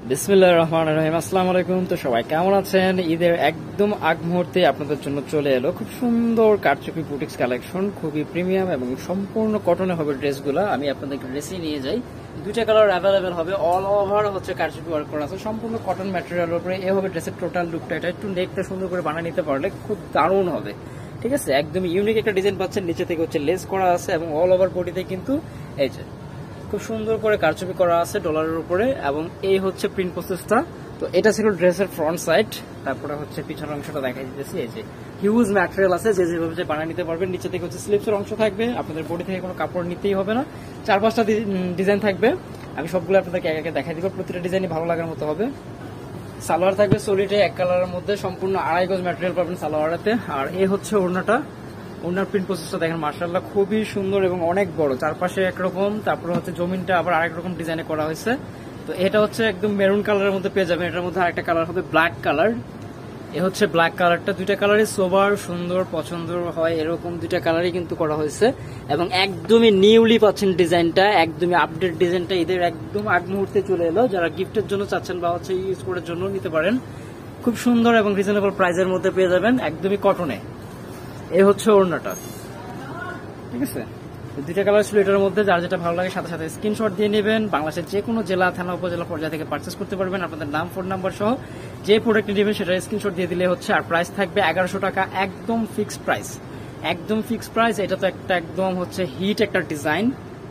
বিসমিল্লাহির রহমানির রহিম। আসসালামু আলাইকুম। তো সবাই কেমন আছেন? ঈদের একদম আগ মুহূর্তে আপনাদের জন্য চলে এলো খুব সুন্দর কারচুপি বুটিক্স কালেকশন, খুবই প্রিমিয়াম এবং সম্পূর্ণ কটনে হবে ড্রেসগুলো। আমি আপনাদেরকে ড্রেসই নিয়ে যাই, দুইটা কালার অ্যাভেলেবেল হবে, অল ওভার হচ্ছে কারচুপি ওয়ার্ক করা আছে, সম্পূর্ণ কটন ম্যাটেরিয়ালের উপরে। এ হবে ড্রেসের টোটাল লুকটা। এটা একটু নেকটা সুন্দর করে বানিয়ে নিতে পারলে খুব দারুণ হবে, ঠিক আছে? একদম ইউনিক একটা ডিজাইন পাচ্ছেন। নিচে থেকে হচ্ছে লেস করা আছে এবং অল ওভার বডিতে কিন্তু এই যে খুব সুন্দর করে কারচুপি করা আছে ডলারের উপরে, এবং এই হচ্ছে প্রিন্ট প্রসেসটা। তো এটা ছিল ড্রেসের ফ্রন্ট সাইড। তারপরে হচ্ছে পিছনের অংশটা দেখাই দিতেছি। এই যে হিউজ ম্যাটেরিয়াল আছে, যে যেভাবে বানিয়ে নিতে পারবেন। নিচে থেকে হচ্ছে স্লিপসের অংশ থাকবে, আপনাদের বডি থেকে কোনো কাপড় নিতেই হবে না। 4-5টা ডিজাইন থাকবে, আমি সবগুলো আপনাদেরকে এক একে দেখাই দিব। প্রতিটা ডিজাইনই ভালো লাগার মতো হবে। সালোয়ার থাকবে সলিডে এক কালারের মধ্যে, সম্পূর্ণ 2.5 গজ ম্যাটেরিয়াল পাবেন সালোয়ারেতে। আর এই হচ্ছে ওড়নাটা। ওনার প্রিন্ট প্রসেসটা দেখেন, মাশাআল্লাহ খুবই সুন্দর এবং অনেক বড়, চারপাশে একরকম। তারপরে হচ্ছে জমিনটা আবার আরেক রকম ডিজাইনে করা হয়েছে। তো এটা হচ্ছে একদম মেরুন কালারের মধ্যে পেয়ে যাবেন। এটার মধ্যে আরেকটা কালার হবে ব্ল্যাক কালার। এ হচ্ছে ব্ল্যাক কালারটা। দুইটা কালারই সোবার সুন্দর পছন্দ হয়, এরকম দুইটা কালারই কিন্তু করা হয়েছে এবং একদমই নিউলি পাচ্ছেন ডিজাইনটা, একদমই আপডেট ডিজাইনটা। ঈদের একদম আগ মুহূর্তে চলে এলো। যারা গিফটের জন্য চাচ্ছেন বা হচ্ছে ইউজ করার জন্য নিতে পারেন, খুব সুন্দর এবং রিজনেবল প্রাইসের মধ্যে পেয়ে যাবেন, একদমই কটনে। এই হচ্ছে ওড়নাটা, ঠিক আছে? দুইটা কালার ছিল এটার মধ্যে। যার যেটা ভালো লাগে সাথে সাথে স্ক্রিনশট দিয়ে নেবেন। বাংলাদেশের যে কোনো জেলা, থানা, উপজেলা পর্যায়ে থেকে পারচেস করতে পারবেন। আপনাদের নাম, ফোন নাম্বার সহ যে প্রোডাক্ট নেবেন সেটা স্ক্রিনশট দিয়ে দিলে হচ্ছে। আর প্রাইস থাকবে 1100 টাকা, একদম ফিক্সড প্রাইস, একদম ফিক্সড প্রাইস। এটা তো একটা একদম হচ্ছে হিট একটা ডিজাইন,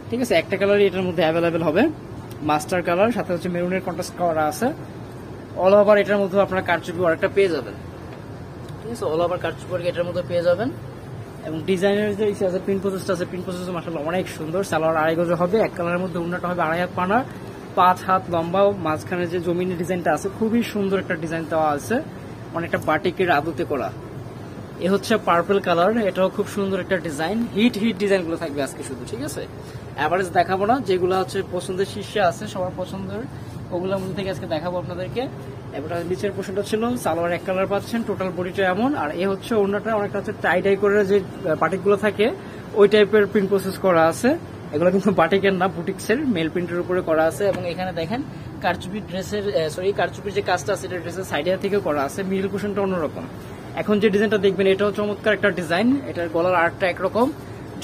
ঠিক আছে? একটা কালারই এটার মধ্যে অ্যাভেলেবেল হবে, মাস্টার কালার, সাথে হচ্ছে মেরুনের কন্ট্রাস্ট করা আছে। অল ওভার এটার মধ্যে আপনারা কারচুপি ওয়ার্কটা পেয়ে যাবেন, ঠিক আছে? অল ওভার কারচুপি ওয়ার্ক এটার মধ্যে পেয়ে যাবেন। এবং ডিজাইনের যে আছে প্রিন্ট প্রসেসটা আছে, প্রিন্ট প্রসেস মাশাআল্লাহ অনেক সুন্দর। সালোয়ার 2.5 গজ হবে, এক কালারের মধ্যে ওড়নাটা হবে 2.5 হাত পানা, 5 হাত লম্বা। মাঝখানে যে জমিনের ডিজাইনটা আছে খুবই সুন্দর একটা ডিজাইন দেওয়া আছে, অনেকটা বাটিকের আদতে করা। এ হচ্ছে পার্পল কালার, এটাও খুব সুন্দর একটা ডিজাইন। হিট ডিজাইন গুলো থাকবে আজকে শুধু, ঠিক আছে? অ্যাভারেজ দেখাবো না, যেগুলো হচ্ছে পছন্দের শীর্ষে আছে সবার পছন্দের, ওগুলোর মধ্যে থেকে আজকে দেখাবো আপনাদেরকে। এবার নিচের পোর্শনটা ছিল সালোয়ার এক কালার পাচ্ছেন, টোটাল বডিটা এমন। আর এ হচ্ছে ওড়নাটা, অনেকটা হচ্ছে টাই করে যে বাটিকগুলো থাকে ওই টাইপের প্রিন্ট প্রসেস করা আছে। এগুলো কিন্তু বাটিকের না, বুটিক্সের মেল প্রিন্টের উপরে করা আছে। এবং এখানে দেখেন কারচুপি ড্রেসের কারচুপির যে কাজটা আছে এটা ড্রেসের সাইডে থেকেও করা আছে। মিডল পোর্শনটা অন্যরকম। এখন যে ডিজাইনটা দেখবেন এটাও চমৎকার একটা ডিজাইন। এটার গলার আর্টটা একরকম,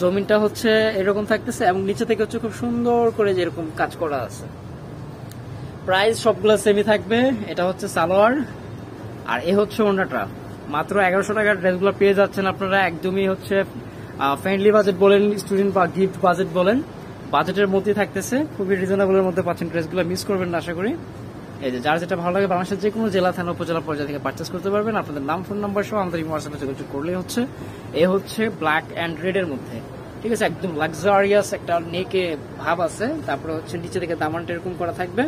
জমিনটা হচ্ছে এরকম থাকতেছে এবং নিচে থেকে হচ্ছে খুব সুন্দর করে যেরকম কাজ করা আছে। প্রাইস সবগুলো সেমই থাকবে। এটা হচ্ছে সালোয়ার আর এ হচ্ছে ওড়নাটা। মাত্র 1100 টাকার ড্রেসগুলো পেয়ে যাচ্ছেন আপনারা, একদমই হচ্ছে ফ্রেন্ডলি বাজেট বলেন, স্টুডেন্ট বা গিফট বাজেট বলেন, বাজেটের মধ্যে থাকতেছে। খুবই রিজনেবলের মধ্যে পাচ্ছেন ড্রেসগুলো, মিস করবেন না আশা করি। এই যে যার যেটা ভালো লাগে বাংলাদেশের যে কোনো জেলা, থানা, উপজেলা পর্যায়ে থেকে পারচেস করতে পারবেন। আপনাদের নাম, ফোন নাম্বার সহ আমাদের হোয়াটসঅ্যাপে যোগাযোগ করলেই হচ্ছে। এ হচ্ছে ব্ল্যাক অ্যান্ড রেড এর মধ্যে, ঠিক আছে? একদম লাক্সারিয়াস একটা নেকে ভাব আছে। তারপরে হচ্ছে নিচে থেকে দামানটা এরকম করা থাকবে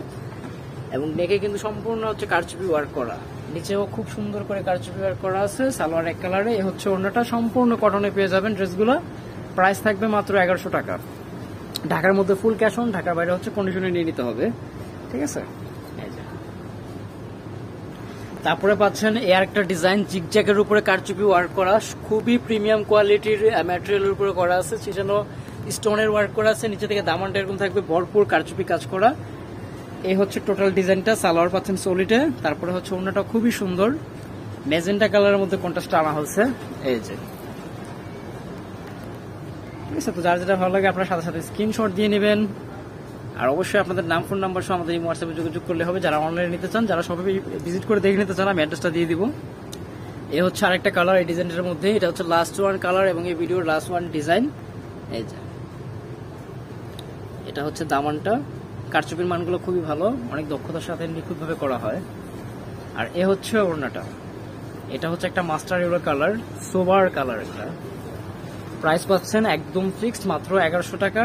এবং নেকে কিন্তু সম্পূর্ণ হচ্ছে কারচুপি ওয়ার্ক করা, নিচেও খুব সুন্দর করে কারচুপি ওয়ার্ক করা আছে। সালোয়ার এক কালারে। এ হচ্ছে ওড়নাটা, সম্পূর্ণ কটনে পেয়ে যাবেন ড্রেসগুলো। প্রাইস থাকবে মাত্র 1100 টাকা। ঢাকার মধ্যে ফুল ক্যাশ অন, ঢাকার বাইরে হচ্ছে কন্ডিশনে নিয়ে নিতে হবে, ঠিক আছে? তারপরে পাচ্ছেন এর একটা ডিজাইন, জিগজ্যাগের উপরে কারচুপি ওয়ার্ক করা, খুবই প্রিমিয়াম কোয়ালিটির ম্যাটেরিয়ালের উপরে করা আছে। সেজন্য স্টোনের ওয়ার্ক করা আছে, নিচে থেকে দামানটা এরকম থাকবে, ভরপুর কারচুপি কাজ করা। এই হচ্ছে টোটাল ডিজাইনটা। সালোয়ার পাচ্ছেন সলিডে। তারপরে হচ্ছে ওড়নাটা খুবই সুন্দর, ম্যাজেন্টা কালারের মধ্যে কন্ট্রাস্ট আনা হয়েছে। এই যে, ঠিক আছে? তো যার যেটা ভালো লাগে আপনার সাথে সাথে স্ক্রিনশট দিয়ে নেবেন। আর অবশ্যই আপনাদের নাম, ফোন নাম্বার সহ আমাদের এই হোয়াটসঅ্যাপে যোগাযোগ করলে হবে। যারা অনলাইনে নিতে চান, যারা সবাই ভিজিট করে দেখে নিতে চান, আমি অ্যাড্রেসটা দিয়ে দিব। এই হচ্ছে আরেকটা কালার এই ডিজাইনের মধ্যে। এটা হচ্ছে লাস্ট ওয়ান কালার এবং এই ভিডিওর লাস্ট ওয়ান ডিজাইন। এই যে এটা হচ্ছে দামানটা। কারচুপির মানগুলো খুবই ভালো, অনেক দক্ষতার সাথে নিখুঁতভাবে করা হয়। আর এ হচ্ছে ওড়নাটা। এটা হচ্ছে একটা master yellow colour, sober colour. এটা প্রাইস পাচ্ছেন একদম ফিক্সড মাত্র 1100 টাকা,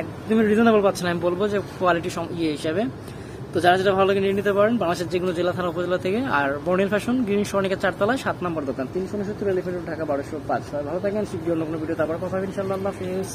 একদমই রিজনেবল পাচ্ছেন। আমি বলবো যে কোয়ালিটি হিসাবে। তো যারা যেটা ভালো লাগে নিয়ে নিতে পারেন বাংলাদেশের যেগুলো জেলা, থানা, উপজেলা থেকে। আর বর্ণিল ফ্যাশন, গ্রিন সরণিকা 4 তলায় 7 নম্বর দোকান, 369 এলিফেন্ট রোড, ঢাকা 1205। সবাই ভালো থাকেন। শিখবি অন্য কোনো ভিডিওতে আবার কথা হবে ইনশাআল্লাহ। আল্লাহ হাফেজ।